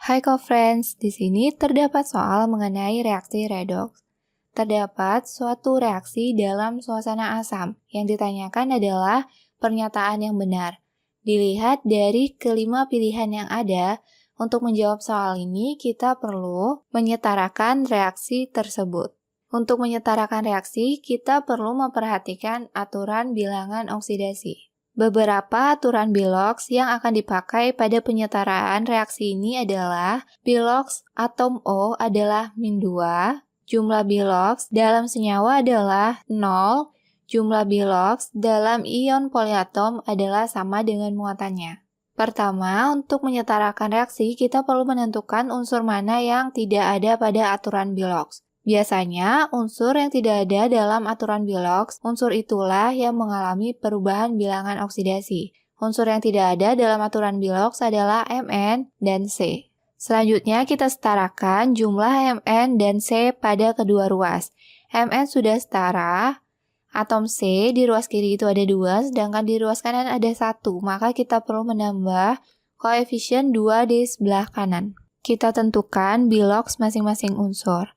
Hai co-friends, di sini terdapat soal mengenai reaksi redoks. Terdapat suatu reaksi dalam suasana asam. Yang ditanyakan adalah pernyataan yang benar. Dilihat dari kelima pilihan yang ada, untuk menjawab soal ini kita perlu menyetarakan reaksi tersebut. Untuk menyetarakan reaksi, kita perlu memperhatikan aturan bilangan oksidasi. Beberapa aturan Bilox yang akan dipakai pada penyetaraan reaksi ini adalah Bilox atom O adalah -2, jumlah Bilox dalam senyawa adalah 0, jumlah Bilox dalam ion poliatom adalah sama dengan muatannya. Pertama, untuk menyetarakan reaksi, kita perlu menentukan unsur mana yang tidak ada pada aturan Bilox. Biasanya, unsur yang tidak ada dalam aturan Bilox, unsur itulah yang mengalami perubahan bilangan oksidasi. Unsur yang tidak ada dalam aturan Bilox adalah Mn dan C. Selanjutnya, kita setarakan jumlah Mn dan C pada kedua ruas. Mn sudah setara, atom C di ruas kiri itu ada 2, sedangkan di ruas kanan ada 1, maka kita perlu menambah koefisien 2 di sebelah kanan. Kita tentukan Bilox masing-masing unsur.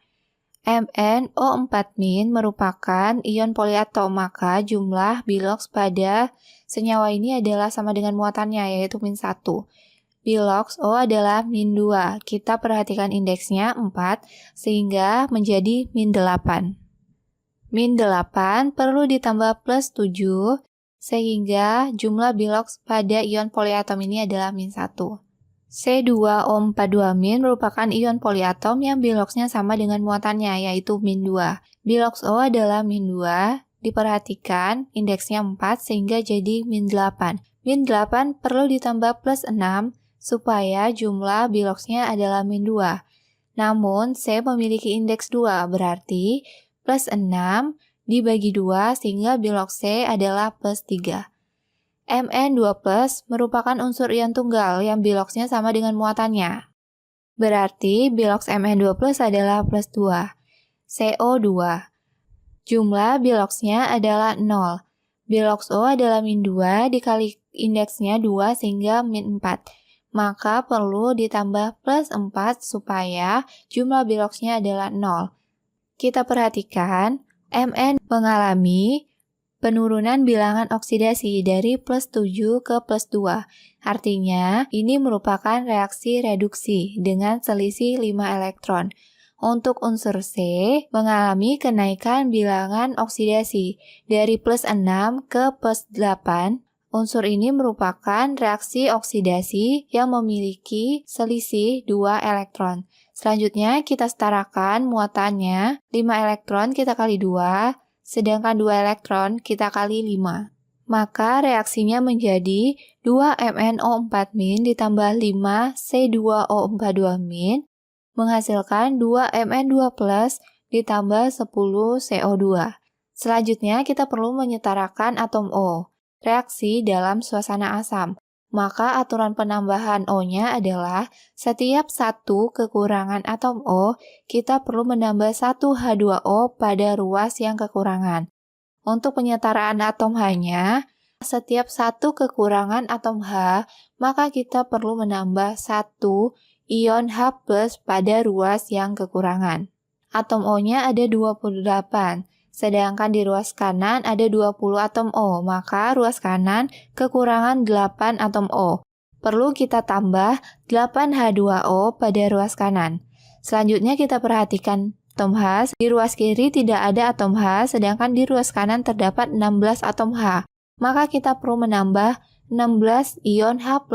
MnO4- merupakan ion poliatom, maka jumlah Bilox pada senyawa ini adalah sama dengan muatannya, yaitu -1. Bilox O adalah -2. Kita perhatikan indeksnya 4, sehingga menjadi -8. -8 perlu ditambah +7, sehingga jumlah Bilox pada ion poliatom ini adalah -1. C2O42- merupakan ion poliatom yang Biloxnya sama dengan muatannya, yaitu -2. Bilox O adalah -2, diperhatikan indeksnya 4 sehingga jadi -8. -8 perlu ditambah +6 supaya jumlah Biloxnya adalah -2. Namun C memiliki indeks 2, berarti +6 dibagi 2 sehingga Bilox C adalah +3. Mn2+ merupakan unsur ion tunggal yang Biloxnya sama dengan muatannya. Berarti Bilox Mn2+ adalah +2. CO2. Jumlah Biloxnya adalah 0. Bilox O adalah -2 dikali indeksnya 2 sehingga -4. Maka perlu ditambah +4 supaya jumlah Biloxnya adalah 0. Kita perhatikan, Mn mengalami penurunan bilangan oksidasi dari +7 ke +2. Artinya, ini merupakan reaksi reduksi dengan selisih 5 elektron. Untuk unsur C, mengalami kenaikan bilangan oksidasi dari +6 ke +8. Unsur ini merupakan reaksi oksidasi yang memiliki selisih 2 elektron. Selanjutnya, kita setarakan muatannya. 5 elektron kita kali 2, sedangkan 2 elektron kita kali 5. Maka reaksinya menjadi 2MnO4- ditambah 5 C2O42- menghasilkan 2Mn2+ ditambah 10 CO2. Selanjutnya kita perlu menyetarakan atom O, reaksi dalam suasana asam. Maka aturan penambahan O-nya adalah setiap satu kekurangan atom O, kita perlu menambah 1 H2O pada ruas yang kekurangan. Untuk penyetaraan atom H-nya, setiap satu kekurangan atom H, maka kita perlu menambah 1 ion H+ pada ruas yang kekurangan. Atom O-nya ada 28. Sedangkan di ruas kanan ada 20 atom O, maka ruas kanan kekurangan 8 atom O. Perlu kita tambah 8 H2O pada ruas kanan. Selanjutnya kita perhatikan atom H. Di ruas kiri tidak ada atom H, sedangkan di ruas kanan terdapat 16 atom H. Maka kita perlu menambah 16 ion H+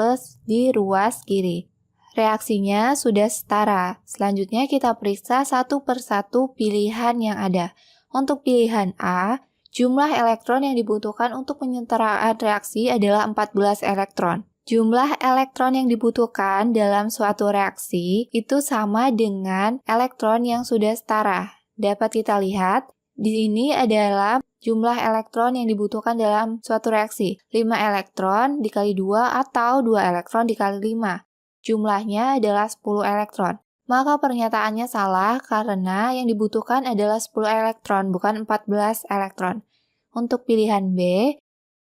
di ruas kiri. Reaksinya sudah setara. Selanjutnya kita periksa satu persatu pilihan yang ada. Untuk pilihan A, jumlah elektron yang dibutuhkan untuk penyetaraan reaksi adalah 14 elektron. Jumlah elektron yang dibutuhkan dalam suatu reaksi itu sama dengan elektron yang sudah setara. Dapat kita lihat, di sini adalah jumlah elektron yang dibutuhkan dalam suatu reaksi. 5 elektron dikali 2 atau 2 elektron dikali 5. Jumlahnya adalah 10 elektron. Maka pernyataannya salah karena yang dibutuhkan adalah 10 elektron, bukan 14 elektron. Untuk pilihan B,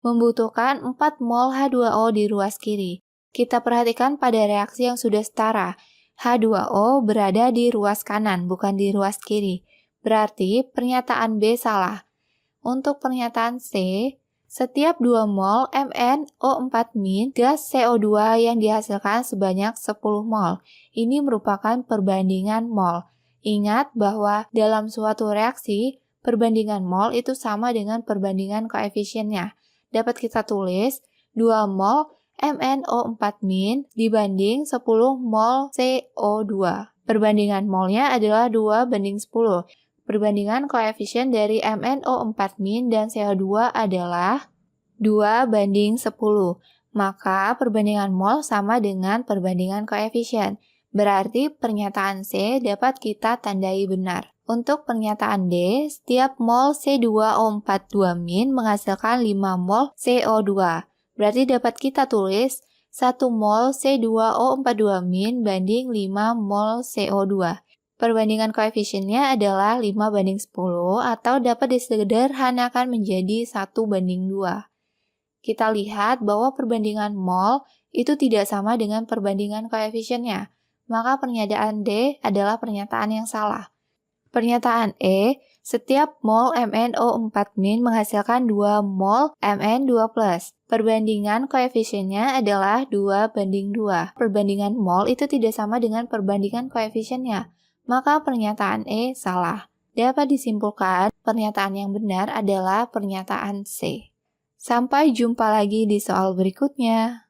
membutuhkan 4 mol H2O di ruas kiri. Kita perhatikan pada reaksi yang sudah setara. H2O berada di ruas kanan, bukan di ruas kiri. Berarti pernyataan B salah. Untuk pernyataan C, setiap 2 mol MnO4- gas CO2 yang dihasilkan sebanyak 10 mol. Ini merupakan perbandingan mol. Ingat bahwa dalam suatu reaksi, perbandingan mol itu sama dengan perbandingan koefisiennya. Dapat kita tulis 2 mol MnO4- dibanding 10 mol CO2. Perbandingan molnya adalah 2:10. Perbandingan koefisien dari MnO4- dan CO2 adalah 2:10. Maka perbandingan mol sama dengan perbandingan koefisien. Berarti pernyataan C dapat kita tandai benar. Untuk pernyataan D, setiap mol C2O42- menghasilkan 5 mol CO2. Berarti dapat kita tulis 1 mol C2O42- banding 5 mol CO2. Perbandingan koefisiennya adalah 5:10 atau dapat disederhanakan menjadi 1:2. Kita lihat bahwa perbandingan mol itu tidak sama dengan perbandingan koefisiennya. Maka pernyataan D adalah pernyataan yang salah. Pernyataan E, setiap mol MnO4- menghasilkan 2 mol Mn2+. Perbandingan koefisiennya adalah 2:2. Perbandingan mol itu tidak sama dengan perbandingan koefisiennya. Maka pernyataan E salah. Dapat disimpulkan, pernyataan yang benar adalah pernyataan C. Sampai jumpa lagi di soal berikutnya.